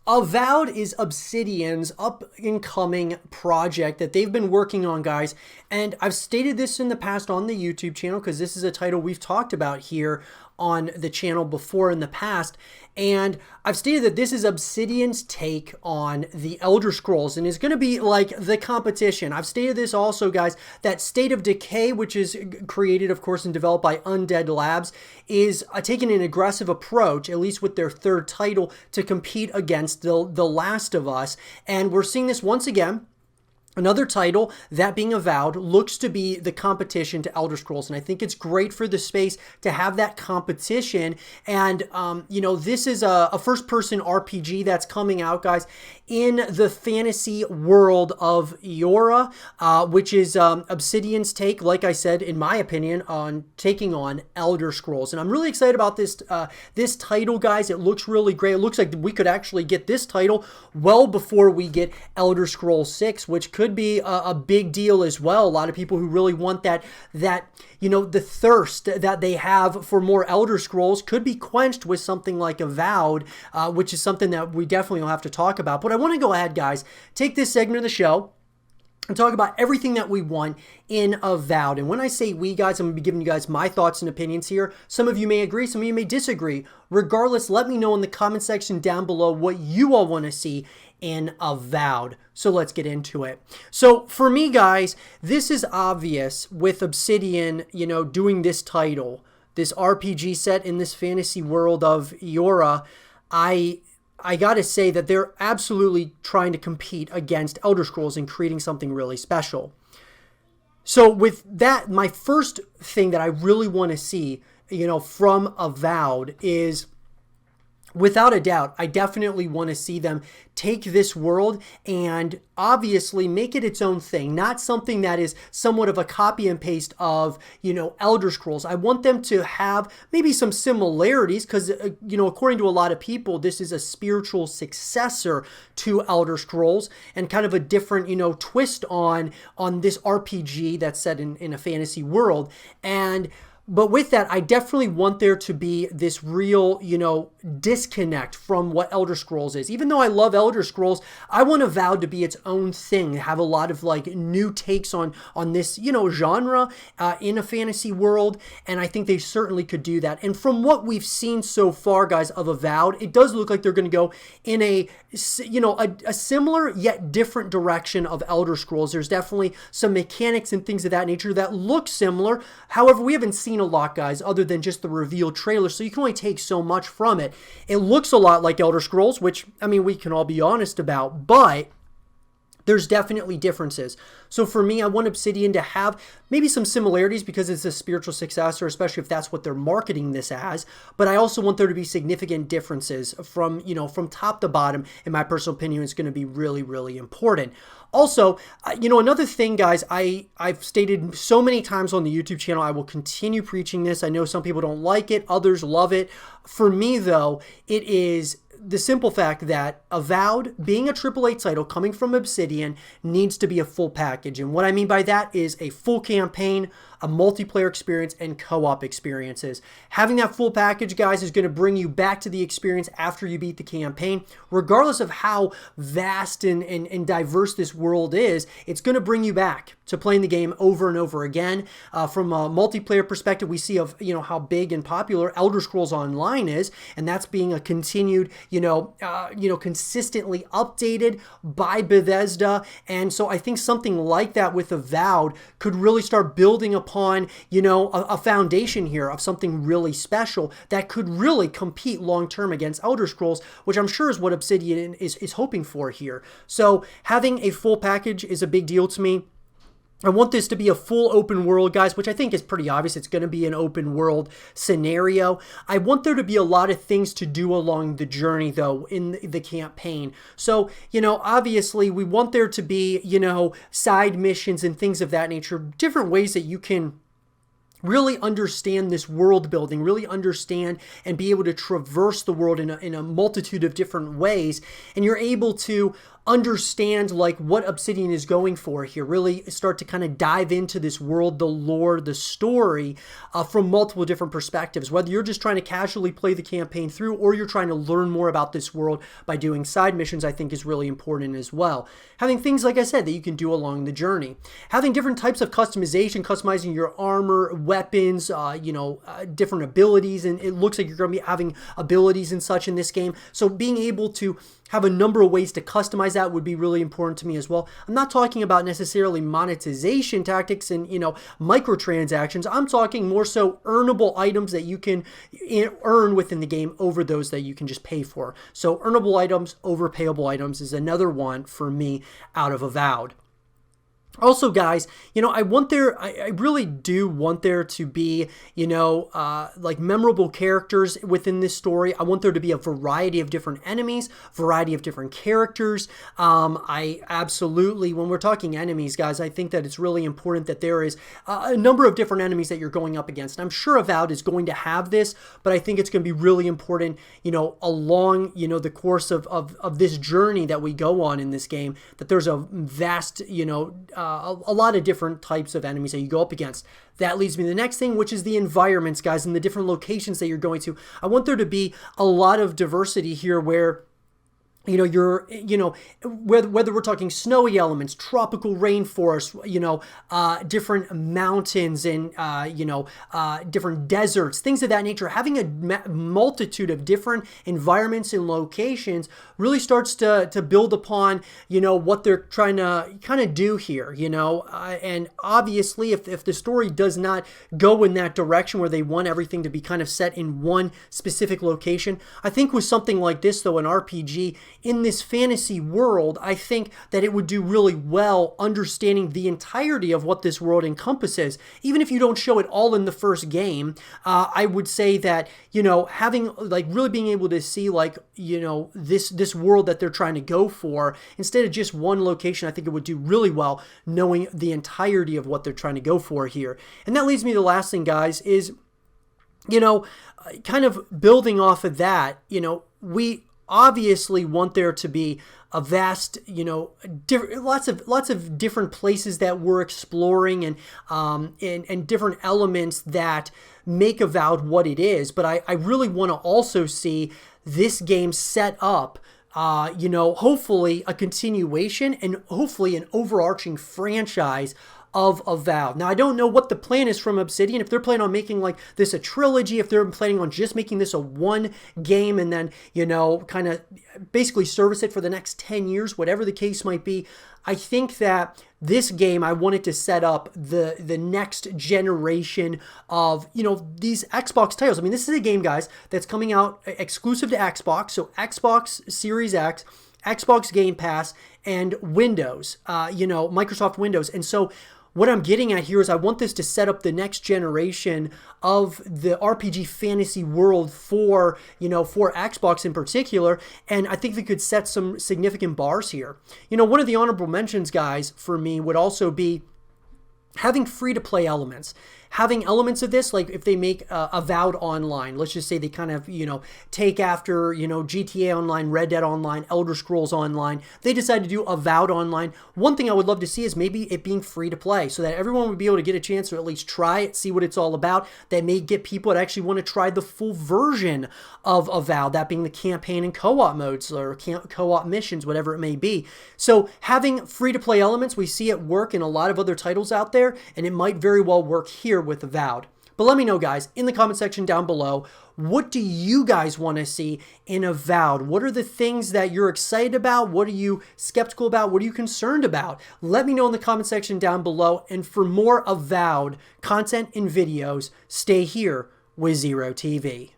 Avowed is Obsidian's up-and-coming project that they've been working on, guys. And I've stated this in the past on the YouTube channel because this is a title we've talked about here on the channel before in the past. And I've stated that this is Obsidian's take on the Elder Scrolls and is going to be like the competition. I've stated this also, guys, that State of Decay, which is created, of course, and developed by Undead Labs, is taking an aggressive approach, at least with their third title, to compete against the Last of Us. And we're seeing this once again. Another title, that being Avowed, looks to be the competition to Elder Scrolls. And I think it's great for the space to have that competition. And, you know, this is a first-person RPG that's coming out, guys, in the fantasy world of Yora, which is Obsidian's take, like I said, in my opinion, on taking on Elder Scrolls. And I'm really excited about this, this title, guys. It looks really great. It looks like we could actually get this title well before we get Elder Scrolls 6, which could be a big deal as well. A lot of people who really want that you know, the thirst that they have for more Elder Scrolls could be quenched with something like Avowed, which is something that we definitely will have to talk about. But I want to go ahead, guys, take this segment of the show and talk about everything that we want in Avowed. And when I say we, guys, I'm going to be giving you guys my thoughts and opinions here. Some of you may agree, some of you may disagree. Regardless, let me know in the comment section down below what you all want to see in Avowed. So let's get into it. So for me, guys, this is obvious with Obsidian, you know, doing this title, this RPG set in this fantasy world of Yora. I got to say that they're absolutely trying to compete against Elder Scrolls and creating something really special. So with that, my first thing that I really want to see, you know, from Avowed is, without a doubt, I definitely want to see them take this world and obviously make it its own thing, not something that is somewhat of a copy and paste of, you know, Elder Scrolls. I want them to have maybe some similarities because, you know, according to a lot of people, this is a spiritual successor to Elder Scrolls and kind of a different, you know, twist on this RPG that's set in a fantasy world. But with that, I definitely want there to be this real, you know, disconnect from what Elder Scrolls is. Even though I love Elder Scrolls, I want Avowed to be its own thing, have a lot of like new takes on this, you know, genre in a fantasy world. And I think they certainly could do that. And from what we've seen so far, guys, of Avowed, it does look like they're going to go in a, you know, a similar yet different direction of Elder Scrolls. There's definitely some mechanics and things of that nature that look similar. However, we haven't seen a lot, guys, other than just the reveal trailer, so you can only take so much from it. It looks a lot like Elder Scrolls, which, I mean, we can all be honest about, but there's definitely differences. So for me, I want Obsidian to have maybe some similarities because it's a spiritual successor, especially if that's what they're marketing this as. But I also want there to be significant differences from, you know, from top to bottom. In my personal opinion, it's going to be really, really important. Also, you know, another thing, guys, I've stated so many times on the YouTube channel, I will continue preaching this. I know some people don't like it. Others love it. For me, though, it is the simple fact that Avowed, being a AAA title coming from Obsidian, needs to be a full package. And what I mean by that is a full campaign, a multiplayer experience, and co-op experiences. Having that full package, guys, is going to bring you back to the experience after you beat the campaign. Regardless of how vast and diverse this world is, it's going to bring you back to playing the game over and over again. From a multiplayer perspective, we see of, you know, how big and popular Elder Scrolls Online is, and that's being a continued, consistently updated by Bethesda. And so I think something like that with Avowed could really start building upon, you know, a foundation here of something really special that could really compete long-term against Elder Scrolls, which I'm sure is what Obsidian is hoping for here. So having a full package is a big deal to me. I want this to be a full open world, guys, which I think is pretty obvious. It's going to be an open world scenario. I want there to be a lot of things to do along the journey, though, in the campaign. So, you know, obviously we want there to be, you know, side missions and things of that nature, different ways that you can really understand this world building, really understand and be able to traverse the world in a multitude of different ways. And you're able to understand like what Obsidian is going for here, really start to kind of dive into this world, the lore, the story from multiple different perspectives, whether you're just trying to casually play the campaign through or you're trying to learn more about this world by doing side missions. I think is really important as well. Having things, like I said, that you can do along the journey. Having different types of customization, customizing your armor, weapons, different abilities, and it looks like you're going to be having abilities and such in this game. So being able to have a number of ways to customize that would be really important to me as well. I'm not talking about necessarily monetization tactics and, microtransactions. I'm talking more so earnable items that you can earn within the game over those that you can just pay for. So earnable items over payable items is another one for me out of Avowed. Also, guys, I really do want there to be, like memorable characters within this story. I want there to be a variety of different enemies, variety of different characters. I absolutely, when we're talking enemies, guys, I think that it's really important that there is a number of different enemies that you're going up against. And I'm sure Avowed is going to have this, but I think it's going to be really important, along, the course of this journey that we go on in this game, that there's a vast, a lot of different types of enemies that you go up against. That leads me to the next thing, which is the environments, guys, and the different locations that you're going to. I want there to be a lot of diversity here where whether we're talking snowy elements, tropical rainforests, different mountains and, different deserts, things of that nature, having a multitude of different environments and locations really starts to build upon, what they're trying to kind of do here, and obviously if the story does not go in that direction where they want everything to be kind of set in one specific location, I think with something like this, though, an RPG, in this fantasy world, I think that it would do really well understanding the entirety of what this world encompasses. Even if you don't show it all in the first game, I would say that, having like really being able to see like, this world that they're trying to go for instead of just one location, I think it would do really well knowing the entirety of what they're trying to go for here. And that leads me to the last thing, guys, is, kind of building off of that, we obviously want there to be a vast, lots of different places that we're exploring and different elements that make Avowed what it is. But I really want to also see this game set up, hopefully a continuation and hopefully an overarching franchise of Avowed. Now, I don't know what the plan is from Obsidian, if they're planning on making like this a trilogy, if they're planning on just making this a one game and then, kind of basically service it for the next 10 years, whatever the case might be. I think that this game, I wanted to set up the next generation of, these Xbox titles. I mean, this is a game, guys, that's coming out exclusive to Xbox. So Xbox Series X, Xbox Game Pass, and Windows, Microsoft Windows. And so what I'm getting at here is I want this to set up the next generation of the RPG fantasy world for Xbox in particular. And I think they could set some significant bars here. One of the honorable mentions, guys, for me would also be having free-to-play elements. Having elements of this, like if they make Avowed Online, let's just say they kind of, take after, GTA Online, Red Dead Online, Elder Scrolls Online, they decide to do Avowed Online. One thing I would love to see is maybe it being free to play so that everyone would be able to get a chance to at least try it, see what it's all about. That may get people that actually want to try the full version of Avowed, that being the campaign and co-op modes or co-op missions, whatever it may be. So having free to play elements, we see it work in a lot of other titles out there, and it might very well work here with Avowed. But let me know, guys, in the comment section down below, what do you guys want to see in Avowed? What are the things that you're excited about? What are you skeptical about? What are you concerned about? Let me know in the comment section down below. And for more Avowed content and videos, stay here with Zero TV.